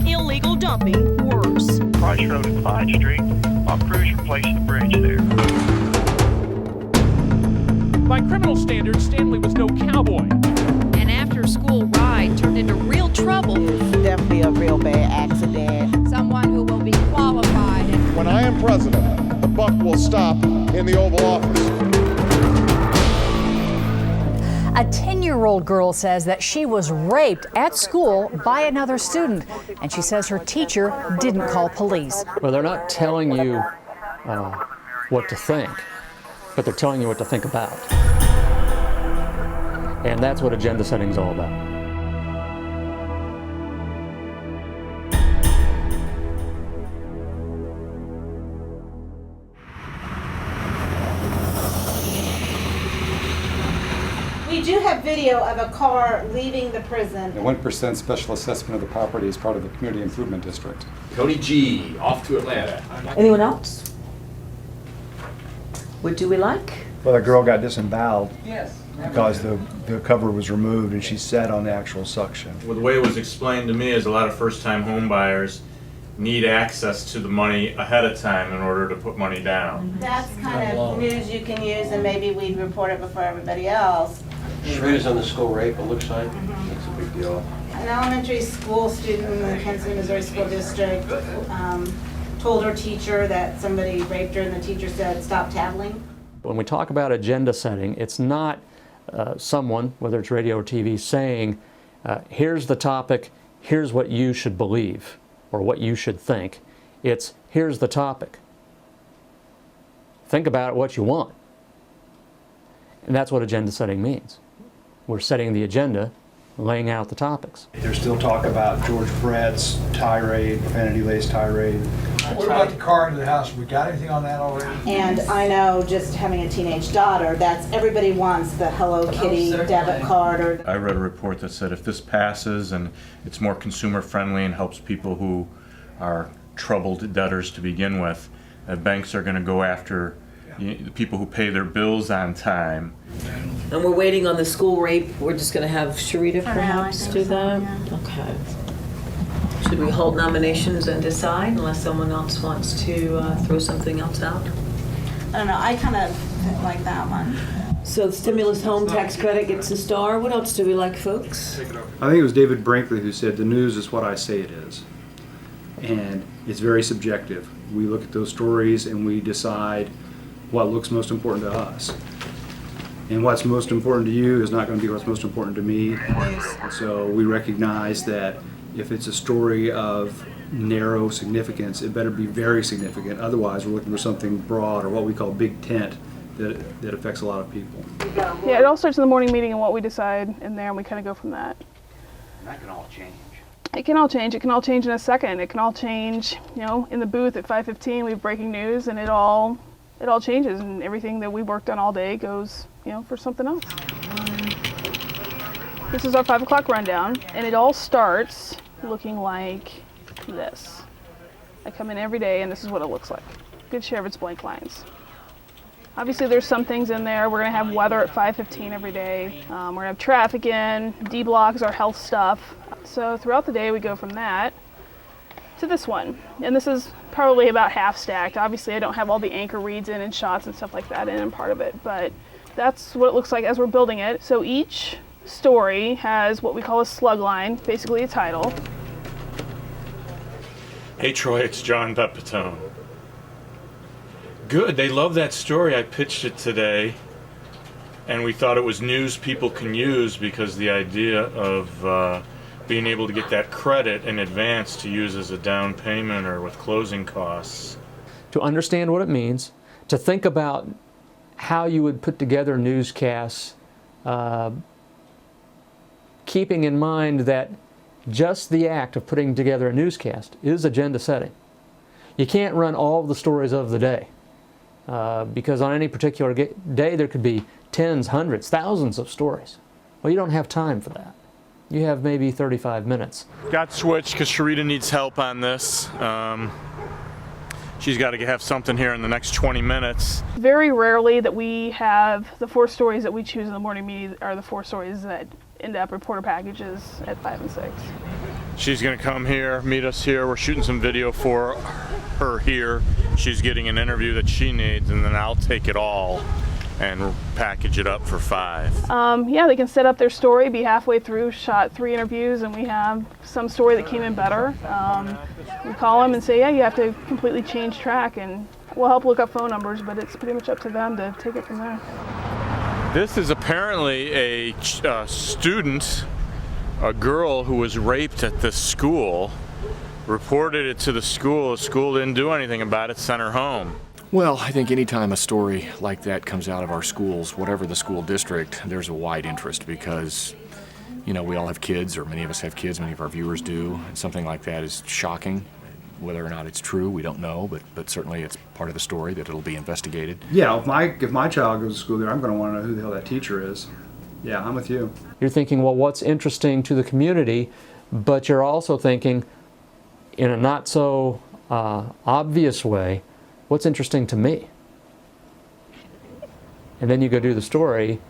Illegal dumping worse. Price Road and Clyde Street. While crews replace the bridge there. By criminal standards, Stanley was no cowboy. An after-school ride turned into real trouble. Definitely a real bad accident. Someone who will be qualified. When I am president, the buck will stop in the Oval Office. A 10-year-old girl says that she was raped at school by another student, and she says her teacher didn't call police. Well, they're not telling you what to think, but they're telling you what to think about. And that's what agenda setting is all about. We do have video of a car leaving the prison. The 1% special assessment of the property is part of the Community Improvement District. Cody G, off to Atlanta. Anyone else? What do we like? Well, the girl got disemboweled because the cover was removed and she sat on the actual suction. Well, the way it was explained to me is a lot of first-time home buyers need access to the money ahead of time in order to put money down. That's kind of news you can use, and maybe we'd report it before everybody else. Shrews on the school rape, it looks like. That's a big deal. An elementary school student in the Kansas City, Missouri School District told her teacher that somebody raped her, and the teacher said, "Stop tattling." When we talk about agenda setting, it's not someone, whether it's radio or TV, saying, here's the topic, here's what you should believe, or what you should think. It's, here's the topic. Think about it, what you want. And that's what agenda setting means. We're setting the agenda, laying out the topics. There's still talk about George Brett's tirade, profanity-laced tirade. What about the car into the house? We got anything on that already? And I know, just having a teenage daughter, that's everybody wants the Hello Kitty debit card. Or I read a report that said if this passes and it's more consumer friendly and helps people who are troubled debtors to begin with, banks are going to go after the people who pay their bills on time. And we're waiting on the school rape. We're just going to have Sharita perhaps do that? Okay. Should we hold nominations and decide unless someone else wants to throw something else out? I don't know, I kind of like that one. So the stimulus home tax credit gets a star. What else do we like, folks? I think it was David Brinkley who said, the news is what I say it is. And it's very subjective. We look at those stories and we decide what looks most important to us. And what's most important to you is not going to be what's most important to me. And so we recognize that if it's a story of narrow significance, it better be very significant. Otherwise, we're looking for something broad, or what we call big tent, that affects a lot of people. Yeah, it all starts in the morning meeting and what we decide in there, and we kind of go from that. And that can all change. It can all change. It can all change in a second. It can all change, in the booth at 5:15, we have breaking news, and it all changes, and everything that we worked on all day goes, for something else. This is our 5 o'clock rundown, and it all starts looking like this. I come in every day, and this is what it looks like. Good share of its blank lines. Obviously, there's some things in there. We're going to have weather at 5:15 every day. We're going to have traffic in. D block is our health stuff. So throughout the day, we go from that to this one. And this is probably about half stacked. Obviously, I don't have all the anchor reads in and shots and stuff like that in part of it, but that's what it looks like as we're building it. So each story has what we call a slug line, basically a title. Hey Troy, it's John Pepitone. Good, they love that story. I pitched it today, and we thought it was news people can use because the idea of being able to get that credit in advance to use as a down payment or with closing costs. To understand what it means, to think about how you would put together newscasts, keeping in mind that just the act of putting together a newscast is agenda setting. You can't run all of the stories of the day. because on any particular day there could be tens, hundreds, thousands of stories. Well, you don't have time for that. You have maybe 35 minutes. Got switched because Sharita needs help on this. She's got to have something here in the next 20 minutes. Very rarely that we have the 4 stories that we choose in the morning meeting are the 4 stories that end up reporter packages at 5 and 6. She's going to come here, meet us here. We're shooting some video for her here. She's getting an interview that she needs, and then I'll take it all and package it up for 5. Yeah, they can set up their story, be halfway through, shot 3 interviews, and we have some story that came in better. We call them and say, yeah, you have to completely change track, and we'll help look up phone numbers, but it's pretty much up to them to take it from there. This is apparently a student, a girl who was raped at this school, reported it to the school. The school didn't do anything about it, sent her home. Well, I think anytime a story like that comes out of our schools, whatever the school district, there's a wide interest because, you know, we all have kids, or many of us have kids, many of our viewers do, and something like that is shocking. Whether or not it's true, we don't know, but certainly it's part of the story that it'll be investigated. Yeah, if my child goes to school there, I'm going to want to know who the hell that teacher is. Yeah, I'm with you. You're thinking, well, what's interesting to the community, but you're also thinking, in a not so obvious way, what's interesting to me? And then you go do the story,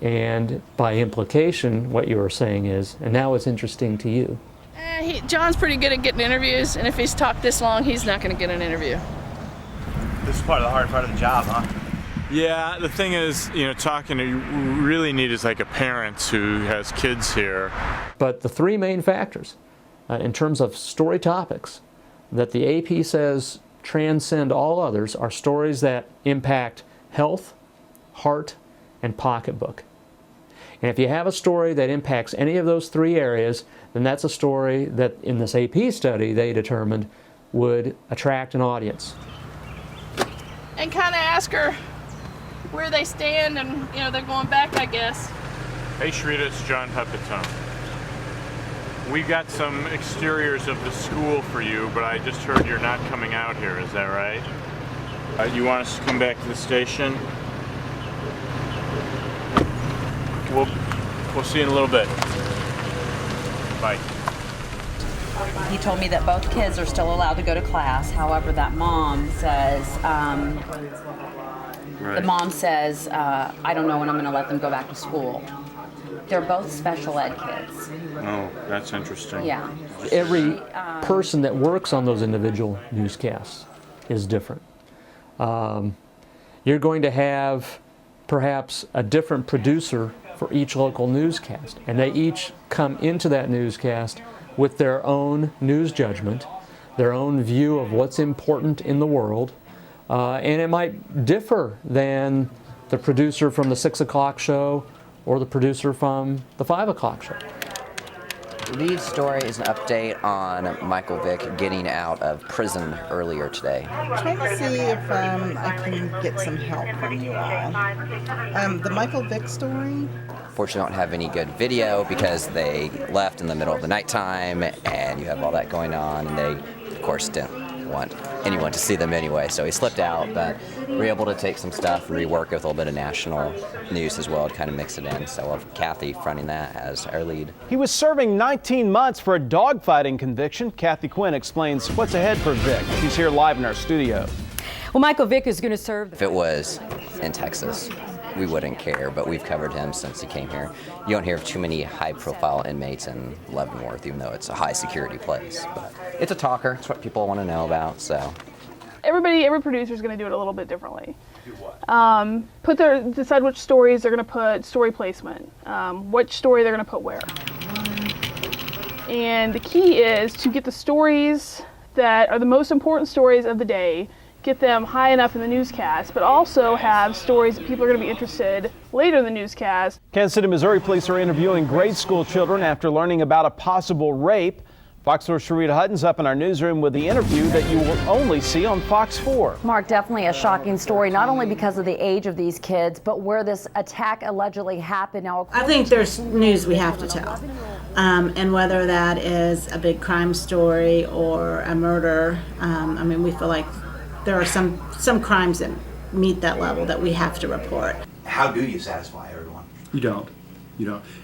and by implication, what you were saying is, and now it's interesting to you. John's pretty good at getting interviews, and if he's talked this long, he's not going to get an interview. This is part of the hard part of the job, huh? Yeah, the thing is, you know, talking to you really need is like a parent who has kids here. But the 3 main factors in terms of story topics that the AP says transcend all others are stories that impact health, heart, and pocketbook. And if you have a story that impacts any of those 3 areas, then that's a story that in this AP study they determined would attract an audience. And kind of ask her where they stand, and you know, they're going back, I guess. Hey Sharita, it's John Pepitone. We got some exteriors of the school for you, but I just heard you're not coming out here, is that right? You want us to come back to the station? We'll see you in a little bit. Bye. He told me that both kids are still allowed to go to class. However, that mom says, Right. the mom says, I don't know when I'm going to let them go back to school. They're both special ed kids. Oh, that's interesting. Yeah. Every person that works on those individual newscasts is different. You're going to have perhaps a different producer for each local newscast, and they each come into that newscast with their own news judgment, their own view of what's important in the world, and it might differ than the producer from the 6 o'clock show or the producer from the 5 o'clock show. Lead story is an update on Michael Vick getting out of prison earlier today. I'm trying to see if I can get some help from you all. The Michael Vick story? Fortunately, I don't have any good video because they left in the middle of the nighttime and you have all that going on, and they, of course, didn't want anyone to see them anyway, so he slipped out, but we were able to take some stuff and rework it with a little bit of national news as well to kind of mix it in. So we'll have Kathy fronting that as our lead. He was serving 19 months for a dogfighting conviction. Kathy Quinn explains what's ahead for Vick. She's here live in our studio. Well, Michael Vick is going to serve. If it was in Texas, we wouldn't care, but we've covered him since he came here. You don't hear of too many high-profile inmates in Leavenworth, even though it's a high-security place. But it's a talker. It's what people want to know about, so. Every producer is going to do it a little bit differently. Decide which stories they're going to put, story placement, which story they're going to put where. And the key is to get the stories that are the most important stories of the day, get them high enough in the newscast, but also have stories that people are going to be interested later in the newscast. Kansas City, Missouri police are interviewing grade school children after learning about a possible rape. Fox 4's Sharita Hutton's up in our newsroom with the interview that you will only see on Fox 4. Mark, definitely a shocking story, not only because of the age of these kids, but where this attack allegedly happened. Now, I think there's news we have to tell. And whether that is a big crime story or a murder, I mean, we feel like there are some crimes meet that level that we have to report. How do you satisfy everyone? You don't.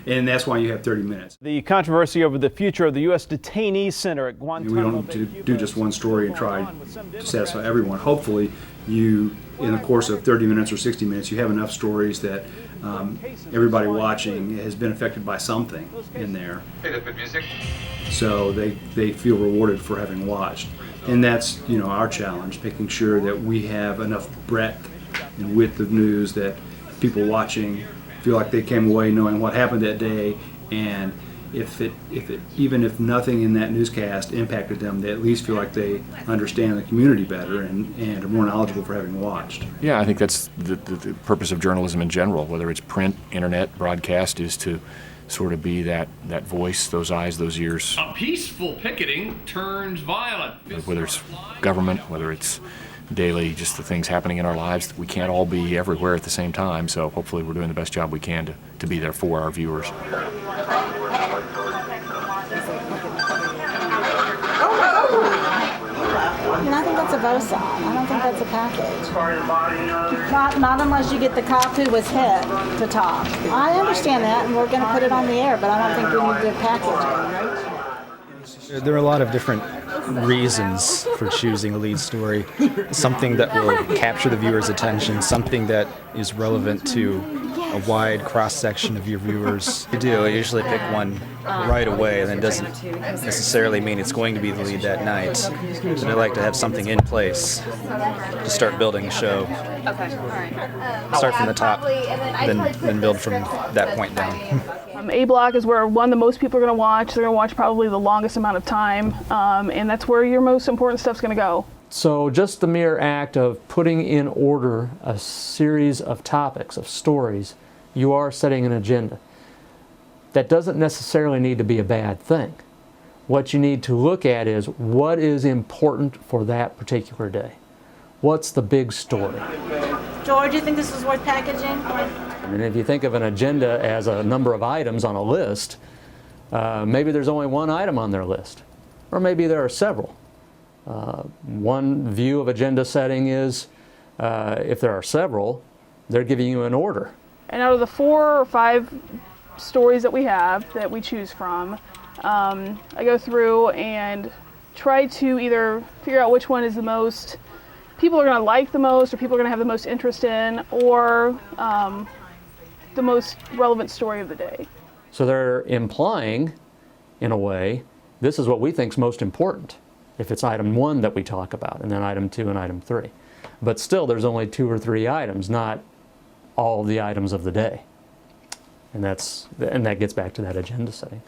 And that's why you have 30 minutes. The controversy over the future of the U.S. Detainee Center at Guantanamo Bay. We don't do just one story and try to satisfy everyone. Hopefully, you, in the course of 30 minutes or 60 minutes, you have enough stories that everybody watching has been affected by something in there. So they feel rewarded for having watched. And that's, our challenge, making sure that we have enough breadth and width of news that people watching feel like they came away knowing what happened that day, and even if nothing in that newscast impacted them, they at least feel like they understand the community better and are more knowledgeable for having watched. Yeah, I think that's the purpose of journalism in general, whether it's print, internet, broadcast, is to sort of be that voice, those eyes, those ears. A peaceful picketing turns violent. Whether it's government, whether it's daily, just the things happening in our lives. We can't all be everywhere at the same time, so hopefully we're doing the best job we can to be there for our viewers. I think that's a VOSA. I don't think that's a package. Not unless you get the cop who was hit to talk. I understand that, and we're going to put it on the air, but I don't think we need to package it. There are a lot of different reasons for choosing a lead story. Something that will capture the viewer's attention, something that is relevant to a wide cross-section of your viewers. I usually pick one right away, and it doesn't necessarily mean it's going to be the lead that night. But I like to have something in place to start building a show. Okay, all right. Start from the top, then build from that point down. A block is where the most people are going to watch. They're going to watch probably the longest amount of time, and that's where your most important stuff's going to go. So just the mere act of putting in order a series of topics, of stories, you are setting an agenda. That doesn't necessarily need to be a bad thing. What you need to look at is what is important for that particular day. What's the big story? George, you think this is worth packaging? And if you think of an agenda as a number of items on a list, maybe there's only one item on their list, or maybe there are several. One view of agenda setting is if there are several, they're giving you an order. And out of the 4 or 5 stories that we have that we choose from, I go through and try to either figure out which one is the most people are going to like the most, or people are going to have the most interest in, or the most relevant story of the day. So they're implying, in a way, this is what we think is most important, if it's item 1 that we talk about, and then item 2 and item 3. But still, there's only 2 or 3 items, not all the items of the day. And that gets back to that agenda setting.